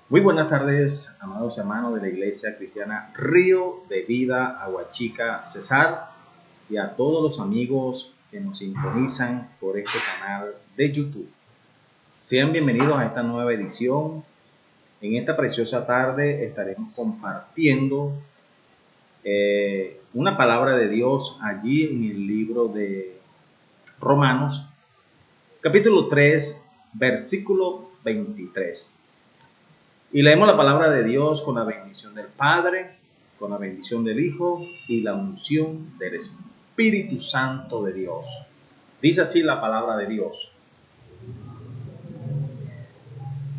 Muy buenas tardes, amados hermanos de la Iglesia Cristiana Río de Vida, Aguachica, Cesar, y a todos los amigos que nos sintonizan por este canal de YouTube. Sean bienvenidos a esta nueva edición. En esta preciosa tarde estaremos compartiendo una palabra de Dios allí en el libro de Romanos, capítulo 3, versículo 23. Y leemos la palabra de Dios con la bendición del Padre, con la bendición del Hijo y la unción del Espíritu Santo de Dios. Dice así la palabra de Dios: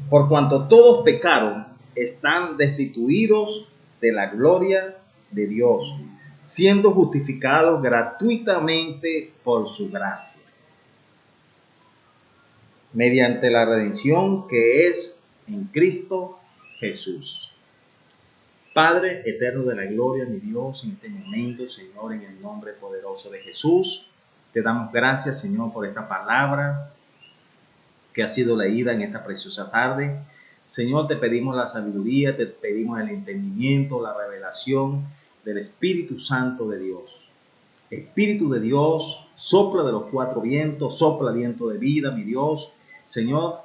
por cuanto todos pecaron, están destituidos de la gloria de Dios, siendo justificados gratuitamente por su gracia, mediante la redención que es en Cristo Jesús. Padre eterno de la gloria, mi Dios, en este momento, Señor, en el nombre poderoso de Jesús, te damos gracias, Señor, por esta palabra que ha sido leída en esta preciosa tarde. Señor, te pedimos la sabiduría, te pedimos el entendimiento, la revelación del Espíritu Santo de Dios. Espíritu de Dios, sopla de los cuatro vientos, sopla viento de vida, mi Dios. Señor,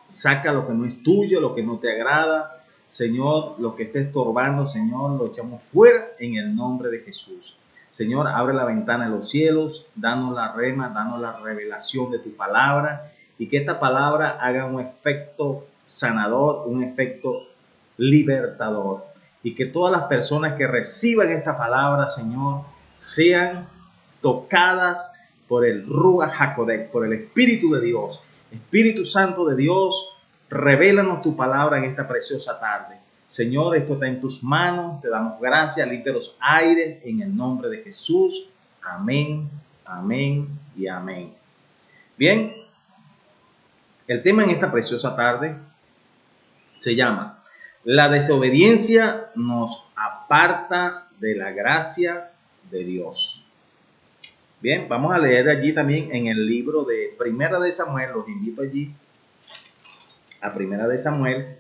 saca lo que no es tuyo, lo que no te agrada. Señor, lo que esté estorbando, Señor, lo echamos fuera en el nombre de Jesús. Señor, abre la ventana de los cielos, danos la rema, danos la revelación de tu palabra, y que esta palabra haga un efecto sanador, un efecto libertador, y que todas las personas que reciban esta palabra, Señor, sean tocadas por el Ruach HaKodesh, por el Espíritu de Dios. Espíritu Santo de Dios, revélanos tu palabra en esta preciosa tarde. Señor, esto está en tus manos, te damos gracias, limpia los aires en el nombre de Jesús. Amén, amén y amén. Bien, el tema en esta preciosa tarde se llama: la desobediencia nos aparta de la gracia de Dios. Bien, vamos a leer allí también en el libro de Primera de Samuel. Los invito allí a Primera de Samuel,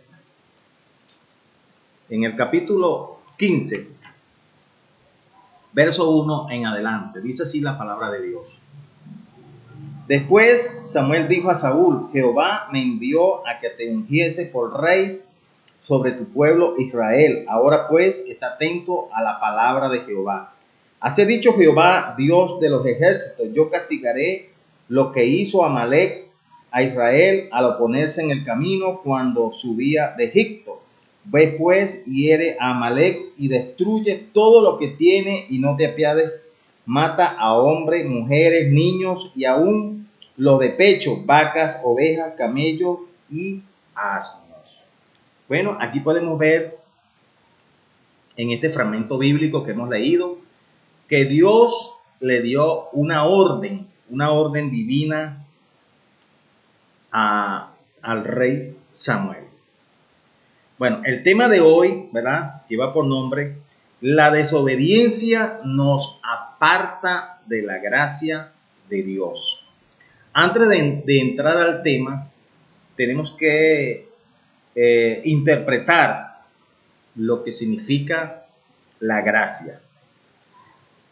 en el capítulo 15, verso 1 en adelante. Dice así la palabra de Dios. Después Samuel dijo a Saúl: Jehová me envió a que te ungiese por rey sobre tu pueblo Israel. Ahora pues, está atento a la palabra de Jehová. Así ha dicho Jehová, Dios de los ejércitos: yo castigaré lo que hizo Amalec a Israel al oponerse en el camino cuando subía de Egipto. Ve pues, hiere a Amalec y destruye todo lo que tiene y no te apiades. Mata a hombres, mujeres, niños y aún los de pecho, vacas, ovejas, camellos y asnos. Bueno, aquí podemos ver en este fragmento bíblico que hemos leído que Dios le dio una orden divina al rey Samuel. Bueno, el tema de hoy, ¿verdad?, lleva por nombre: la desobediencia nos aparta de la gracia de Dios. Antes de entrar al tema, tenemos que interpretar lo que significa la gracia.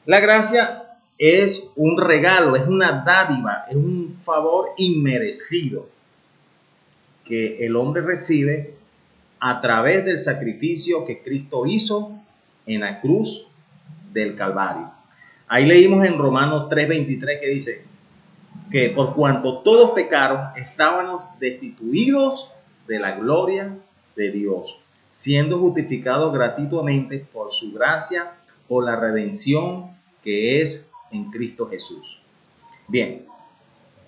La gracia es un regalo, es una dádiva, es un favor inmerecido que el hombre recibe a través del sacrificio que Cristo hizo en la cruz del Calvario. Ahí leímos en Romanos 3:23 que dice que por cuanto todos pecaron, estábamos destituidos de la gloria de Dios, siendo justificados gratuitamente por su gracia, por la redención que es en Cristo Jesús. Bien,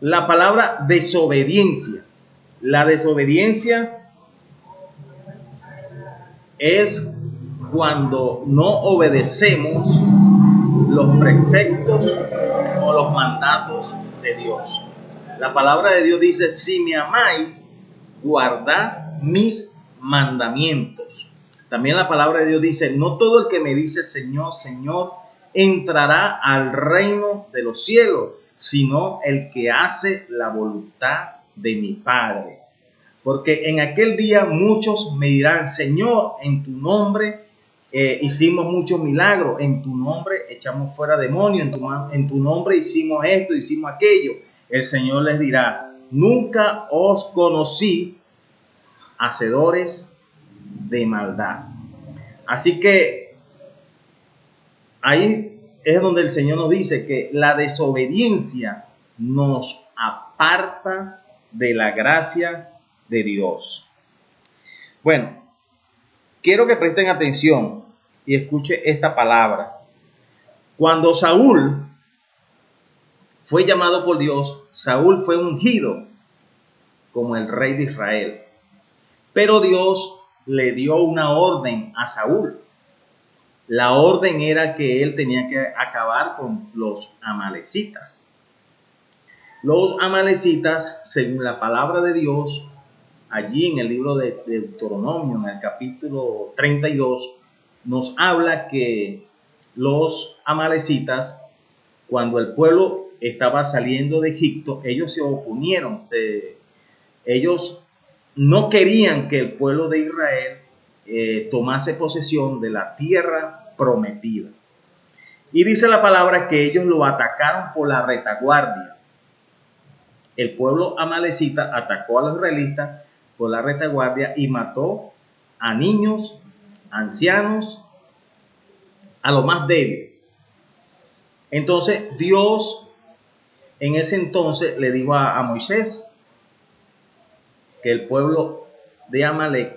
la palabra desobediencia. La desobediencia es cuando no obedecemos los preceptos o los mandatos de Dios. La palabra de Dios dice: si me amáis, guardad mis mandamientos. También la palabra de Dios dice: no todo el que me dice Señor, Señor, entrará al reino de los cielos, sino el que hace la voluntad de mi Padre. Porque en aquel día muchos me dirán, Señor, en tu nombre hicimos muchos milagros, en tu nombre echamos fuera demonios, en tu nombre hicimos esto, hicimos aquello. El Señor les dirá, nunca os conocí, hacedores de maldad. Así que ahí es donde el Señor nos dice que la desobediencia nos aparta de la gracia de Dios. Bueno, quiero que presten atención y escuche esta palabra. Cuando Saúl fue llamado por Dios, Saúl fue ungido como el rey de Israel. Pero Dios le dio una orden a Saúl. La orden era que él tenía que acabar con los amalecitas. Los amalecitas, según la palabra de Dios, allí en el libro de Deuteronomio, en el capítulo 32, nos habla que los amalecitas, cuando el pueblo estaba saliendo de Egipto, ellos se oponieron, ellos no querían que el pueblo de Israel tomase posesión de la tierra prometida. Y dice la palabra que ellos lo atacaron por la retaguardia. El pueblo amalecita atacó a los israelitas por la retaguardia y mató a niños, ancianos, a lo más débil. Entonces Dios en ese entonces le dijo a Moisés que el pueblo de Amalek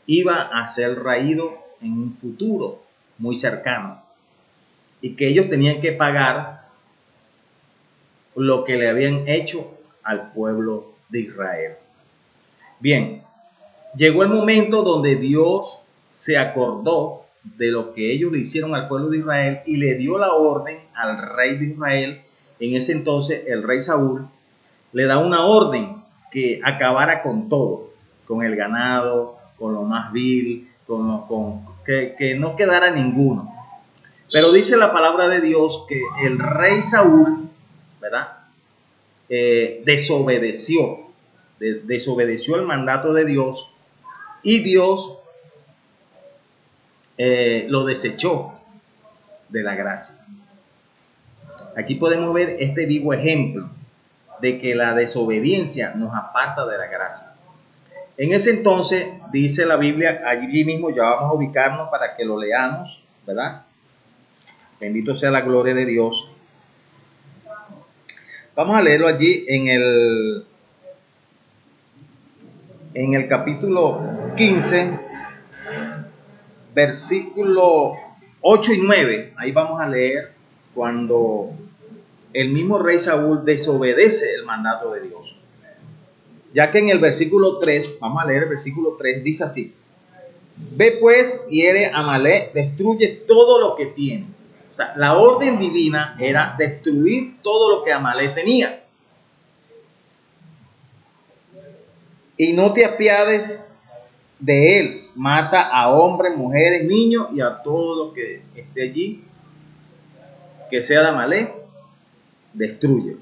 iba a ser raído en un futuro muy cercano y que ellos tenían que pagar lo que le habían hecho al pueblo de Israel. Bien, llegó el momento donde Dios se acordó de lo que ellos le hicieron al pueblo de Israel y le dio la orden al rey de Israel. En ese entonces el rey Saúl le da una orden que acabara con todo, con el ganado, con lo más vil, que no quedara ninguno. Pero dice la palabra de Dios que el rey Saúl, ¿verdad? Desobedeció el mandato de Dios y Dios lo desechó de la gracia. Aquí podemos ver este vivo ejemplo de que la desobediencia nos aparta de la gracia. En ese entonces, dice la Biblia, allí mismo ya vamos a ubicarnos para que lo leamos, ¿verdad? Bendito sea la gloria de Dios. Vamos a leerlo allí en el capítulo 15, versículo 8 y 9. Ahí vamos a leer cuando el mismo rey Saúl desobedece el mandato de Dios. Ya que en el versículo 3, vamos a leer el versículo 3, dice así: ve pues, hiere a Amalek, destruye todo lo que tiene. O sea, la orden divina era destruir todo lo que Amalek tenía. Y no te apiades de él, mata a hombres, mujeres, niños y a todo lo que esté allí, que sea de Amalek, destruye.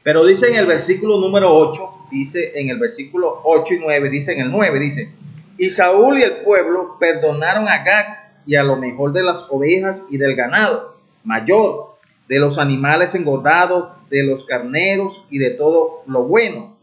Pero dice en el versículo número 8, dice en el versículo 8 y 9, dice en el 9, dice: y Saúl y el pueblo perdonaron a Gad y a lo mejor de las ovejas y del ganado mayor, de los animales engordados, de los carneros y de todo lo bueno.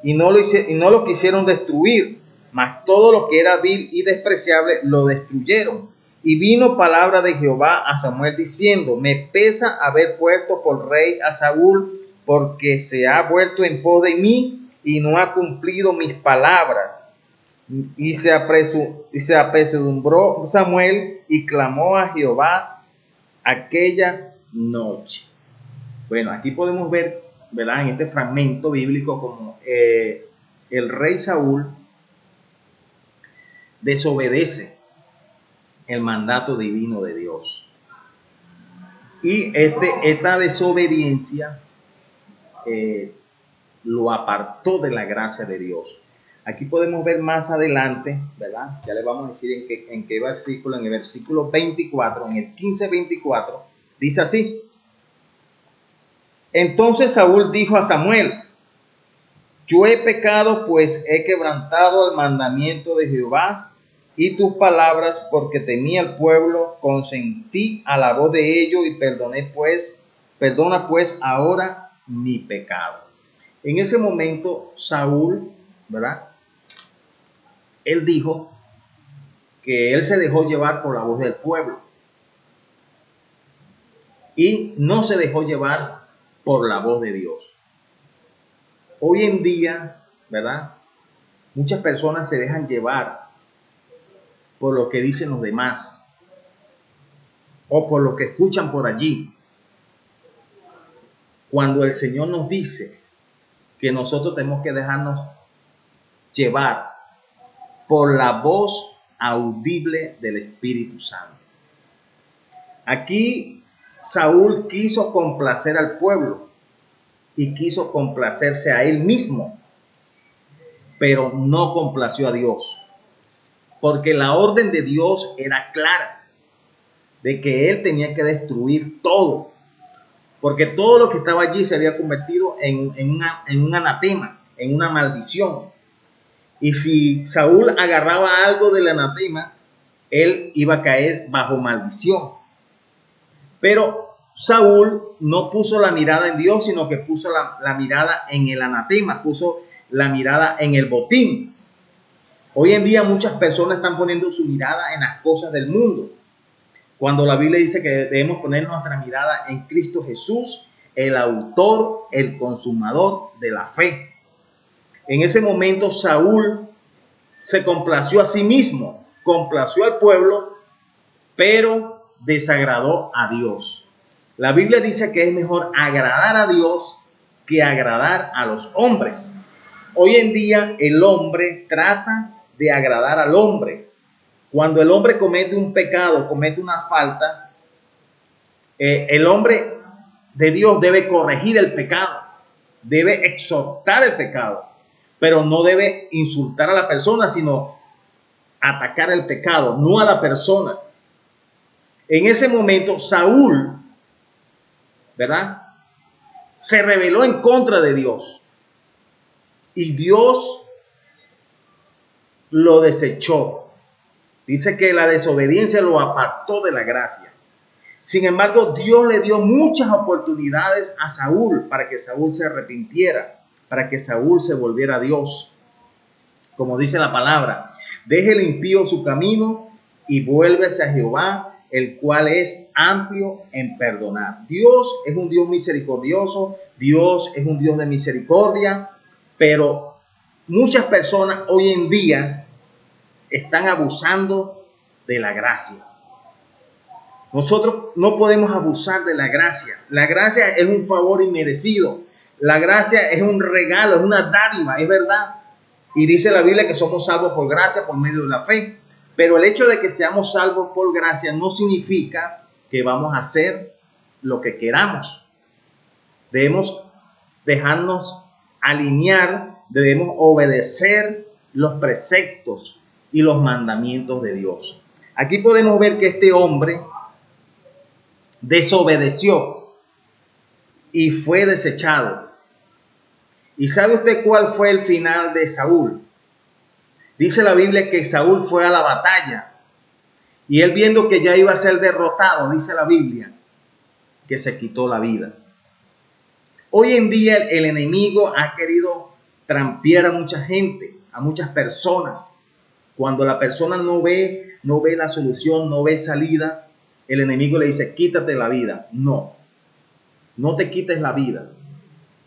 Y no lo quisieron destruir, mas todo lo que era vil y despreciable lo destruyeron. Y vino palabra de Jehová a Samuel diciendo: me pesa haber puesto por rey a Saúl, porque se ha vuelto en pos de mí y no ha cumplido mis palabras. Y se apesadumbró Samuel y clamó a Jehová aquella noche. Bueno, aquí podemos ver, ¿verdad?, en este fragmento bíblico, como el rey Saúl desobedece el mandato divino de Dios. Y esta desobediencia lo apartó de la gracia de Dios. Aquí podemos ver más adelante, ¿verdad? Ya les vamos a decir en qué versículo, en el versículo 24, en el 15:24, dice así: Entonces Saúl dijo a Samuel: yo he pecado, pues he quebrantado el mandamiento de Jehová y tus palabras, porque temí al pueblo, consentí a la voz de ellos y perdona pues ahora mi pecado. En ese momento Saúl, ¿verdad? Él dijo que él se dejó llevar por la voz del pueblo y no se dejó llevar por la voz de Dios. Hoy en día, ¿verdad? Muchas personas se dejan llevar por lo que dicen los demás o por lo que escuchan por allí, cuando el Señor nos dice que nosotros tenemos que dejarnos llevar por la voz audible del Espíritu Santo. Aquí Saúl quiso complacer al pueblo y quiso complacerse a él mismo, pero no complació a Dios, porque la orden de Dios era clara, de que él tenía que destruir todo, porque todo lo que estaba allí se había convertido en un anatema, en una maldición. Y si Saúl agarraba algo del anatema, él iba a caer bajo maldición. Pero Saúl no puso la mirada en Dios, sino que puso la mirada en el anatema, puso la mirada en el botín. Hoy en día muchas personas están poniendo su mirada en las cosas del mundo, cuando la Biblia dice que debemos poner nuestra mirada en Cristo Jesús, el autor, el consumador de la fe. En ese momento Saúl se complació a sí mismo, complació al pueblo, pero desagradó a Dios. La Biblia dice que es mejor agradar a Dios que agradar a los hombres. Hoy en día el hombre trata de agradar al hombre. Cuando el hombre comete un pecado, comete una falta, el hombre de Dios debe corregir el pecado, debe exhortar el pecado, pero no debe insultar a la persona, sino atacar el pecado, no a la persona. En ese momento Saúl, ¿verdad?, se rebeló en contra de Dios y Dios lo desechó. Dice que la desobediencia lo apartó de la gracia. Sin embargo, Dios le dio muchas oportunidades a Saúl para que Saúl se arrepintiera, para que Saúl se volviera a Dios. Como dice la palabra: deje el impío su camino y vuélvese a Jehová, el cual es amplio en perdonar. Dios es un Dios misericordioso, Dios es un Dios de misericordia, pero muchas personas hoy en día están abusando de la gracia. Nosotros no podemos abusar de la gracia. La gracia es un favor inmerecido. La gracia es un regalo, es una dádiva, es verdad. Y dice la Biblia que somos salvos por gracia por medio de la fe. Pero el hecho de que seamos salvos por gracia no significa que vamos a hacer lo que queramos. Debemos dejarnos alinear, debemos obedecer los preceptos y los mandamientos de Dios. Aquí podemos ver que este hombre desobedeció y fue desechado. ¿Y sabe usted cuál fue el final de Saúl? Dice la Biblia que Saúl fue a la batalla y él, viendo que ya iba a ser derrotado, dice la Biblia, que se quitó la vida. Hoy en día el enemigo ha querido trampear a mucha gente, a muchas personas. Cuando la persona no ve la solución, no ve salida, el enemigo le dice: quítate la vida. No, no te quites la vida,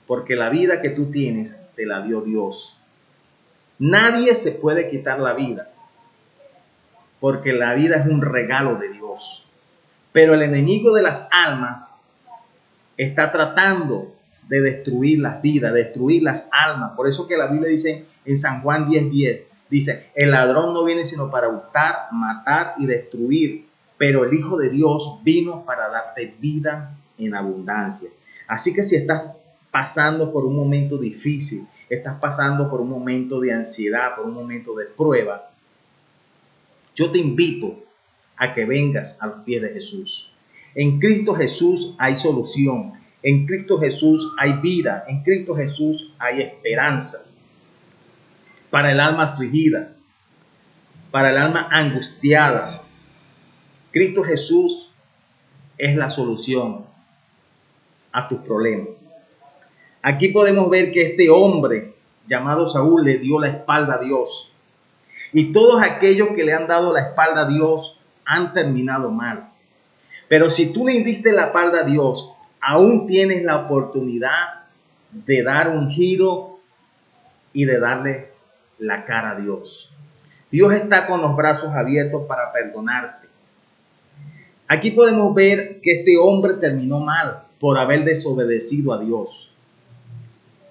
porque la vida que tú tienes te la dio Dios. Nadie se puede quitar la vida, porque la vida es un regalo de Dios. Pero el enemigo de las almas está tratando de destruir las vidas, destruir las almas. Por eso que la Biblia dice en San Juan 10:10, dice: el ladrón no viene sino para hurtar, matar y destruir, pero el Hijo de Dios vino para darte vida en abundancia. Así que si estás pasando por un momento difícil, estás pasando por un momento de ansiedad, por un momento de prueba, yo te invito a que vengas a los pies de Jesús. En Cristo Jesús hay solución. En Cristo Jesús hay vida, en Cristo Jesús hay esperanza para el alma afligida, para el alma angustiada. Cristo Jesús es la solución a tus problemas. Aquí podemos ver que este hombre llamado Saúl le dio la espalda a Dios. Y todos aquellos que le han dado la espalda a Dios han terminado mal. Pero si tú le diste la espalda a Dios, aún tienes la oportunidad de dar un giro y de darle la cara a Dios. Dios está con los brazos abiertos para perdonarte. Aquí podemos ver que este hombre terminó mal por haber desobedecido a Dios.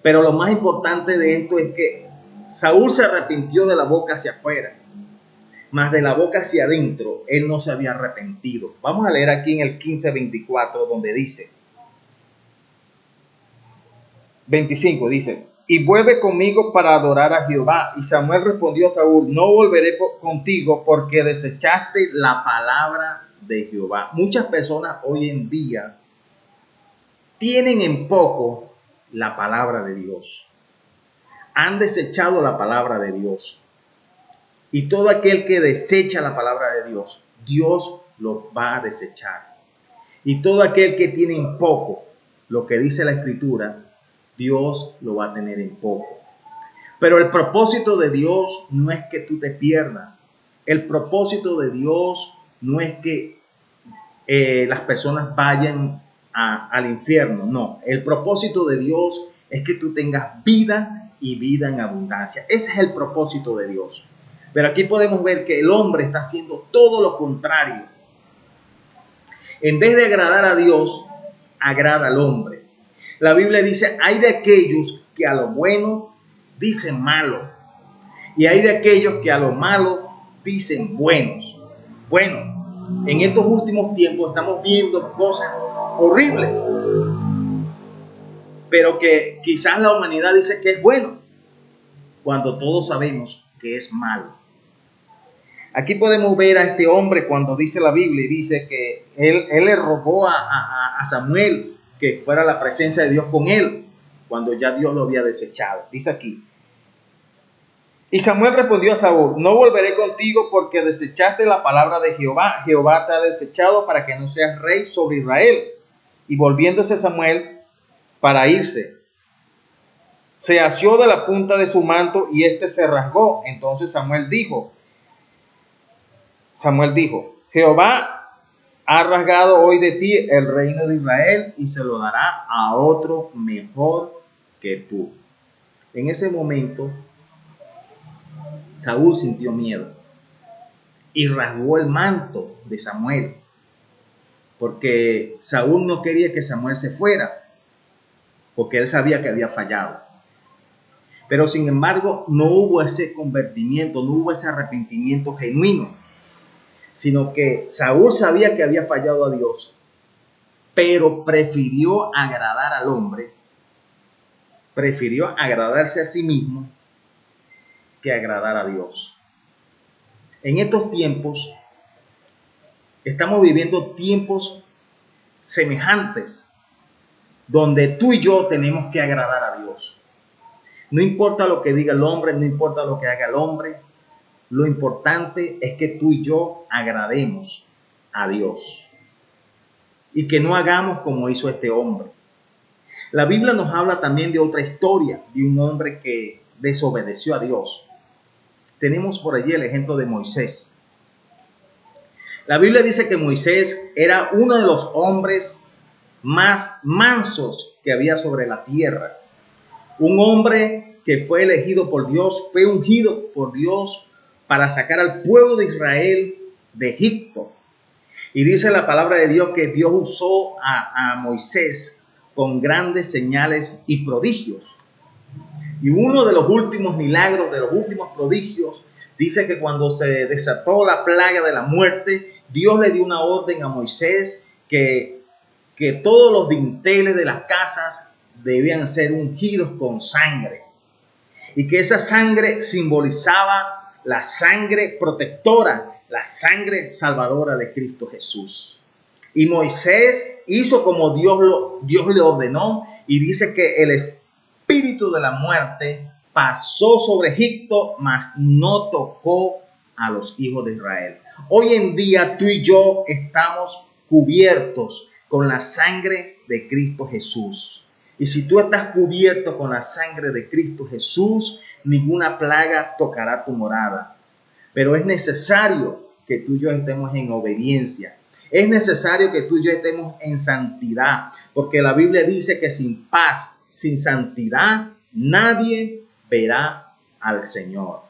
Pero lo más importante de esto es que Saúl se arrepintió de la boca hacia afuera, mas de la boca hacia adentro él no se había arrepentido. Vamos a leer aquí en el 15:24 donde dice, 25 dice, y vuelve conmigo para adorar a Jehová. Y Samuel respondió a Saúl, no volveré contigo porque desechaste la palabra de Jehová. Muchas personas hoy en día tienen en poco la palabra de Dios. Han desechado la palabra de Dios. Y todo aquel que desecha la palabra de Dios, Dios lo va a desechar. Y todo aquel que tiene en poco lo que dice la Escritura, Dios lo va a tener en poco. Pero el propósito de Dios no es que tú te pierdas. El propósito de Dios no es que las personas vayan al infierno. No, el propósito de Dios es que tú tengas vida y vida en abundancia. Ese es el propósito de Dios. Pero aquí podemos ver que el hombre está haciendo todo lo contrario. En vez de agradar a Dios, agrada al hombre. La Biblia dice, hay de aquellos que a lo bueno dicen malo. Y hay de aquellos que a lo malo dicen buenos. Bueno, en estos últimos tiempos estamos viendo cosas horribles. Pero que quizás la humanidad dice que es bueno, cuando todos sabemos que es malo. Aquí podemos ver a este hombre cuando dice la Biblia y dice que él le rogó a Samuel que fuera a la presencia de Dios con él, cuando ya Dios lo había desechado. Dice aquí, y Samuel respondió a Saúl, no volveré contigo porque desechaste la palabra de Jehová. Jehová te ha desechado para que no seas rey sobre Israel. Y volviéndose Samuel para irse, se asió de la punta de su manto y éste se rasgó. Entonces Samuel dijo, Jehová ha rasgado hoy de ti el reino de Israel y se lo dará a otro mejor que tú. En ese momento, Saúl sintió miedo y rasgó el manto de Samuel, porque Saúl no quería que Samuel se fuera, porque él sabía que había fallado. Pero sin embargo, no hubo ese convertimiento, no hubo ese arrepentimiento genuino, sino que Saúl sabía que había fallado a Dios, pero prefirió agradar al hombre, prefirió agradarse a sí mismo que agradar a Dios. En estos tiempos, estamos viviendo tiempos semejantes, donde tú y yo tenemos que agradar a Dios. No importa lo que diga el hombre, no importa lo que haga el hombre, lo importante es que tú y yo agrademos a Dios y que no hagamos como hizo este hombre. La Biblia nos habla también de otra historia, de un hombre que desobedeció a Dios. Tenemos por allí el ejemplo de Moisés. La Biblia dice que Moisés era uno de los hombres más mansos que había sobre la tierra. Un hombre que fue elegido por Dios, fue ungido por Dios para sacar al pueblo de Israel de Egipto. Y dice la palabra de Dios que Dios usó a Moisés con grandes señales y prodigios. Y uno de los últimos milagros, de los últimos prodigios, dice que cuando se desató la plaga de la muerte, Dios le dio una orden a Moisés que todos los dinteles de las casas debían ser ungidos con sangre. Y que esa sangre simbolizaba la sangre protectora, la sangre salvadora de Cristo Jesús. Y Moisés hizo como Dios le ordenó, y dice que el espíritu de la muerte pasó sobre Egipto, mas no tocó a los hijos de Israel. Hoy en día tú y yo estamos cubiertos con la sangre de Cristo Jesús. Y si tú estás cubierto con la sangre de Cristo Jesús, ninguna plaga tocará tu morada. Pero es necesario que tú y yo estemos en obediencia. Es necesario que tú y yo estemos en santidad, porque la Biblia dice que sin paz, sin santidad, nadie verá al Señor.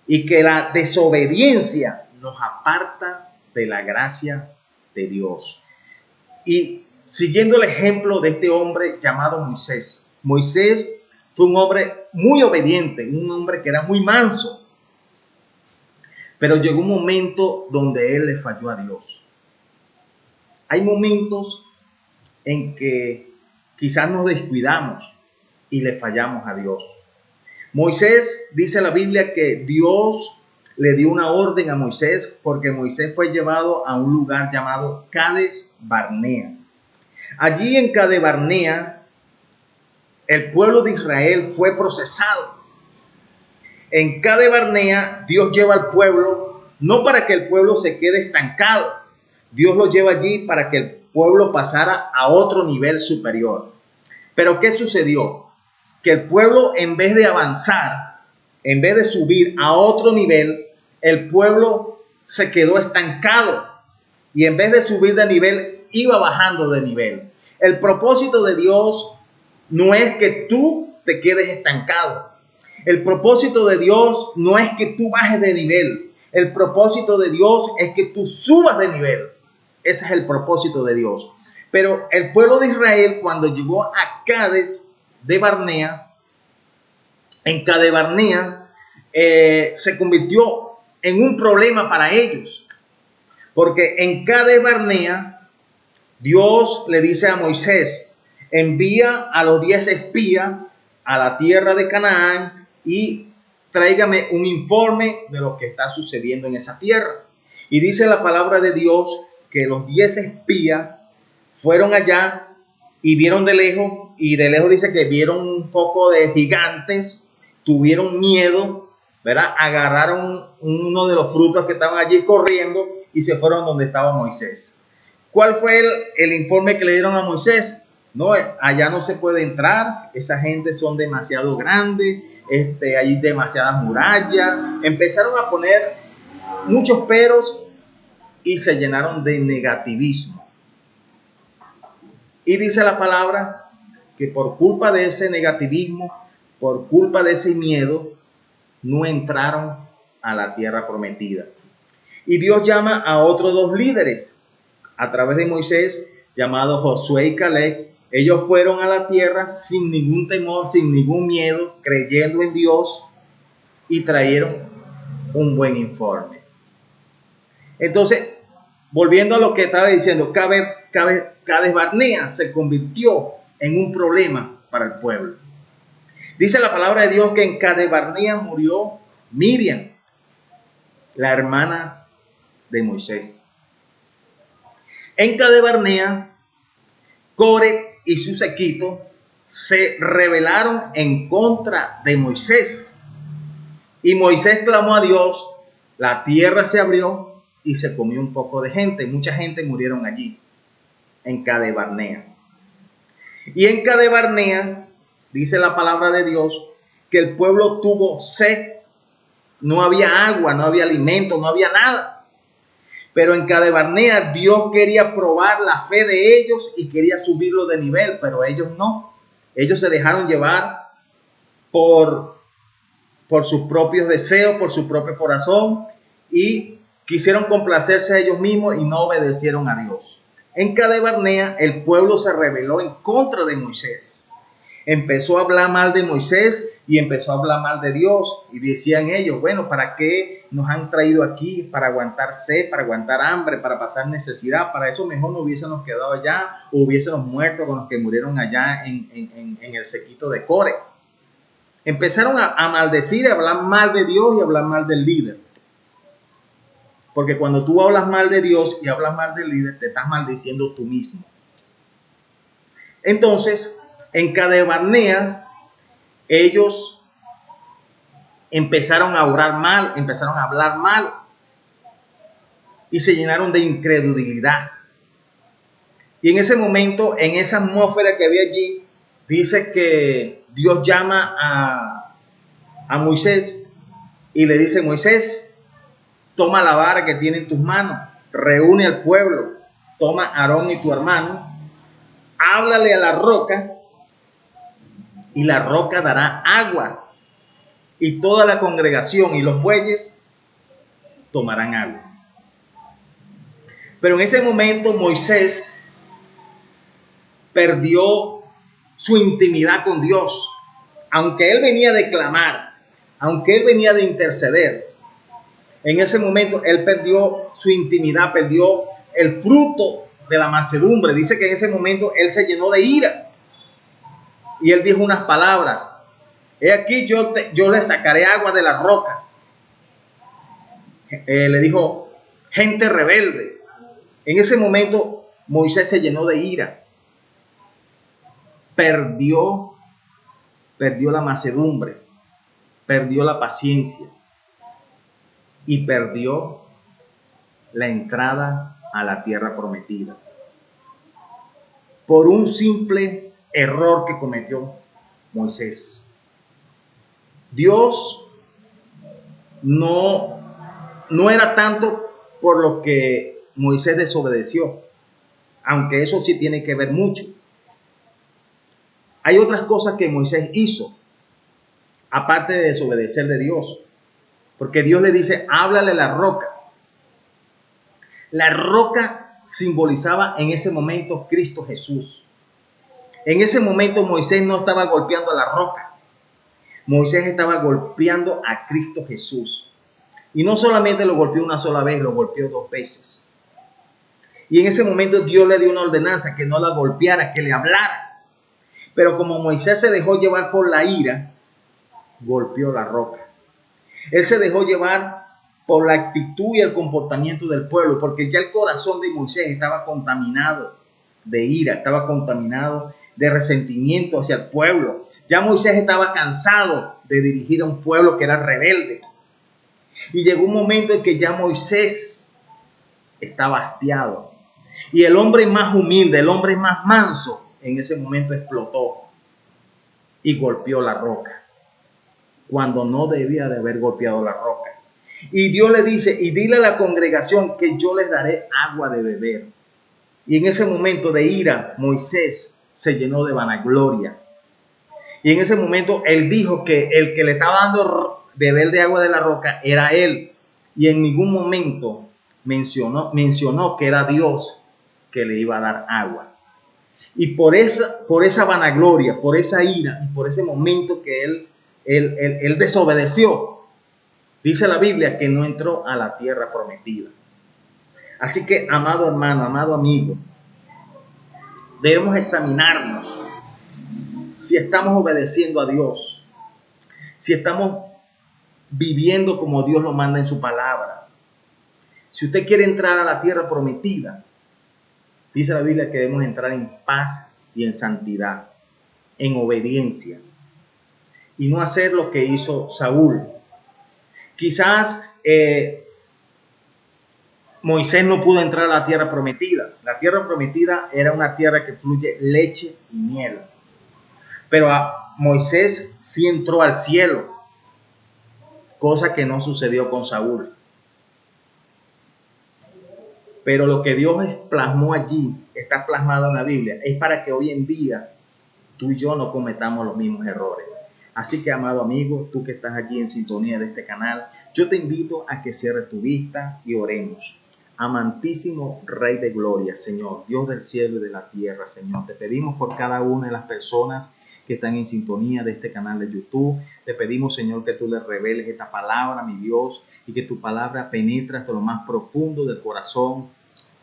Y que la desobediencia nos aparta de la gracia de Dios. Y siguiendo el ejemplo de este hombre llamado Moisés. Moisés fue un hombre muy obediente, un hombre que era muy manso. Pero llegó un momento donde él le falló a Dios. Hay momentos en que quizás nos descuidamos y le fallamos a Dios. Moisés, dice la Biblia que Dios le dio una orden a Moisés porque Moisés fue llevado a un lugar llamado Cades Barnea. Allí en Cades Barnea, el pueblo de Israel fue procesado. En Cades Barnea, Dios lleva al pueblo no para que el pueblo se quede estancado. Dios lo lleva allí para que el pueblo pasara a otro nivel superior. Pero ¿qué sucedió? Que el pueblo, en vez de avanzar, en vez de subir a otro nivel, el pueblo se quedó estancado. Y en vez de subir de nivel, iba bajando de nivel. El propósito de Dios no es que tú te quedes estancado. El propósito de Dios no es que tú bajes de nivel. El propósito de Dios es que tú subas de nivel. Ese es el propósito de Dios. Pero el pueblo de Israel, cuando llegó a Cades de Barnea, en Cades Barnea, se convirtió en un problema para ellos. Porque en Cades Barnea, Dios le dice a Moisés, envía a los 10 espías a la tierra de Canaán y tráigame un informe de lo que está sucediendo en esa tierra. Y dice la palabra de Dios que los 10 espías fueron allá y vieron de lejos, y de lejos dice que vieron un poco de gigantes, tuvieron miedo, ¿verdad? Agarraron uno de los frutos que estaban allí corriendo y se fueron donde estaba Moisés. ¿Cuál fue el informe que le dieron a Moisés? No, allá no se puede entrar, esa gente son demasiado grandes, hay demasiadas murallas. Empezaron a poner muchos peros y se llenaron de negativismo. Y dice la palabra que por culpa de ese negativismo, por culpa de ese miedo, no entraron a la tierra prometida. Y Dios llama a otros 2 líderes a través de Moisés, llamados Josué y Caleb. Ellos fueron a la tierra sin ningún temor, sin ningún miedo, creyendo en Dios, y trajeron un buen informe. Entonces, volviendo a lo que estaba diciendo, Cades Barnea se convirtió en un problema para el pueblo. Dice la palabra de Dios que en Cades Barnea murió Miriam, la hermana de Moisés. En Cades Barnea, Core y su séquito se rebelaron en contra de Moisés. Y Moisés clamó a Dios, la tierra se abrió y se comió un poco de gente. Mucha gente murieron allí, en Cades Barnea. Y en Cades Barnea, dice la palabra de Dios, que el pueblo tuvo sed. No había agua, no había alimento, no había nada. Pero en Cades Barnea Dios quería probar la fe de ellos y quería subirlo de nivel, pero ellos no. Ellos se dejaron llevar por sus propios deseos, por su propio corazón, y quisieron complacerse a ellos mismos y no obedecieron a Dios. En Cades Barnea el pueblo se rebeló en contra de Moisés. Empezó a hablar mal de Moisés y empezó a hablar mal de Dios. Y decían ellos, bueno, ¿para qué nos han traído aquí? Para aguantar sed, para aguantar hambre, para pasar necesidad. Para eso mejor no hubiésemos quedado allá o hubiésemos muerto con los que murieron allá en el séquito de Core. Empezaron a maldecir, a hablar mal de Dios y a hablar mal del líder. Porque cuando tú hablas mal de Dios y hablas mal del líder, te estás maldiciendo tú mismo. Entonces, en Cades Barnea, ellos empezaron a orar mal, empezaron a hablar mal y se llenaron de incredulidad. Y en ese momento, en esa atmósfera que había allí, dice que Dios llama a Moisés y le dice: Moisés, toma la vara que tiene en tus manos, reúne al pueblo, toma a Aarón y tu hermano, háblale a la roca y la roca dará agua, y toda la congregación y los bueyes tomarán agua. Pero en ese momento Moisés perdió su intimidad con Dios. Aunque él venía de clamar, aunque él venía de interceder, en ese momento él perdió su intimidad, perdió el fruto de la mansedumbre. Dice que en ese momento él se llenó de ira y él dijo unas palabras: he aquí yo le sacaré agua de la roca. Le dijo: gente rebelde. En ese momento Moisés se llenó de ira, perdió la mansedumbre, perdió la paciencia y perdió la entrada a la tierra prometida por un simple error que cometió Moisés. Dios no era tanto por lo que Moisés desobedeció, aunque eso sí tiene que ver mucho. Hay otras cosas que Moisés hizo, aparte de desobedecer de Dios, porque Dios le dice: háblale a la roca. La roca simbolizaba en ese momento Cristo Jesús. En ese momento Moisés no estaba golpeando a la roca, Moisés estaba golpeando a Cristo Jesús. Y no solamente lo golpeó una sola vez, lo golpeó 2 veces. Y en ese momento Dios le dio una ordenanza: que no la golpeara, que le hablara. Pero como Moisés se dejó llevar por la ira, golpeó la roca. Él se dejó llevar por la actitud y el comportamiento del pueblo, porque ya el corazón de Moisés estaba contaminado de ira, estaba contaminado de resentimiento hacia el pueblo. Ya Moisés estaba cansado de dirigir a un pueblo que era rebelde. Y llegó un momento en que ya Moisés estaba hastiado. Y el hombre más humilde, el hombre más manso, en ese momento explotó y golpeó la roca, cuando no debía de haber golpeado la roca. Y Dios le dice: y dile a la congregación que yo les daré agua de beber. Y en ese momento de ira, Moisés se llenó de vanagloria. Y en ese momento él dijo que el que le estaba dando beber de agua de la roca era él. Y en ningún momento mencionó que era Dios que le iba a dar agua. Y por esa vanagloria, por esa ira y por ese momento que él desobedeció, dice la Biblia que no entró a la tierra prometida. Así que, amado hermano, amado amigo, debemos examinarnos si estamos obedeciendo a Dios, si estamos viviendo como Dios lo manda en su palabra. Si usted quiere entrar a la tierra prometida, dice la Biblia que debemos entrar en paz y en santidad, en obediencia, y no hacer lo que hizo Saúl. Quizás Moisés no pudo entrar a la tierra prometida. La tierra prometida era una tierra que fluye leche y miel. Pero a Moisés sí entró al cielo, cosa que no sucedió con Saúl. Pero lo que Dios plasmó allí, está plasmado en la Biblia, es para que hoy en día tú y yo no cometamos los mismos errores. Así que, amado amigo, tú que estás allí en sintonía de este canal, yo te invito a que cierres tu vista y oremos. Amantísimo Rey de Gloria, Señor, Dios del cielo y de la tierra, Señor, te pedimos por cada una de las personas que están en sintonía de este canal de YouTube. Te pedimos, Señor, que tú les reveles esta palabra, mi Dios, y que tu palabra penetre hasta lo más profundo del corazón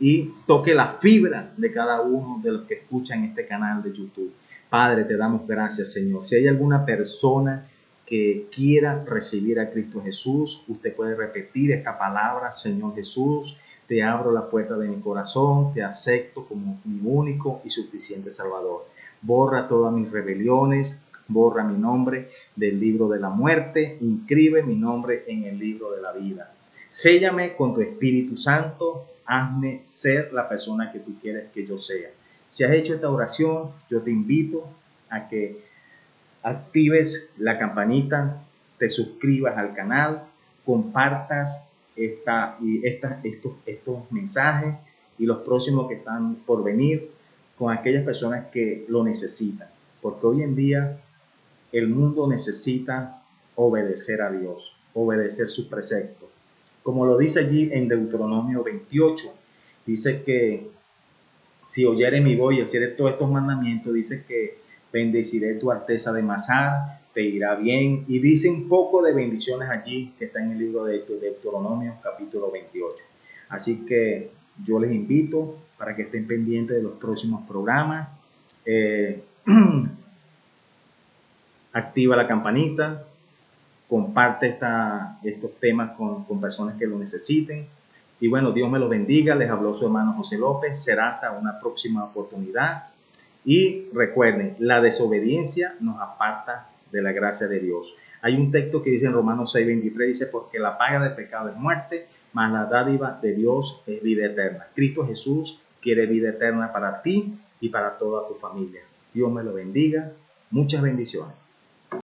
y toque la fibra de cada uno de los que escuchan este canal de YouTube. Padre, te damos gracias, Señor. Si hay alguna persona que quiera recibir a Cristo Jesús, usted puede repetir esta palabra: Señor Jesús, te abro la puerta de mi corazón, te acepto como mi único y suficiente Salvador. Borra todas mis rebeliones, borra mi nombre del libro de la muerte, inscribe mi nombre en el libro de la vida. Séllame con tu Espíritu Santo, hazme ser la persona que tú quieres que yo sea. Si has hecho esta oración, yo te invito a que actives la campanita, te suscribas al canal, compartas estos mensajes y los próximos que están por venir con aquellas personas que lo necesitan, porque hoy en día el mundo necesita obedecer a Dios, obedecer sus preceptos. Como lo dice allí en Deuteronomio 28, dice que si oyeres mi voz y hicieres todos estos mandamientos, dice que bendeciré tu alteza de Masar, te irá bien. Y dice un poco de bendiciones allí que está en el libro de Deuteronomio capítulo 28. Así que yo les invito para que estén pendientes de los próximos programas. Activa la campanita, comparte estos temas con personas que lo necesiten. Y bueno, Dios me los bendiga. Les habló su hermano José López. Será hasta una próxima oportunidad. Y recuerden, la desobediencia nos aparta de la gracia de Dios. Hay un texto que dice en Romanos 6:23, dice: porque la paga del pecado es muerte, mas la dádiva de Dios es vida eterna. Cristo Jesús quiere vida eterna para ti y para toda tu familia. Dios me lo bendiga. Muchas bendiciones.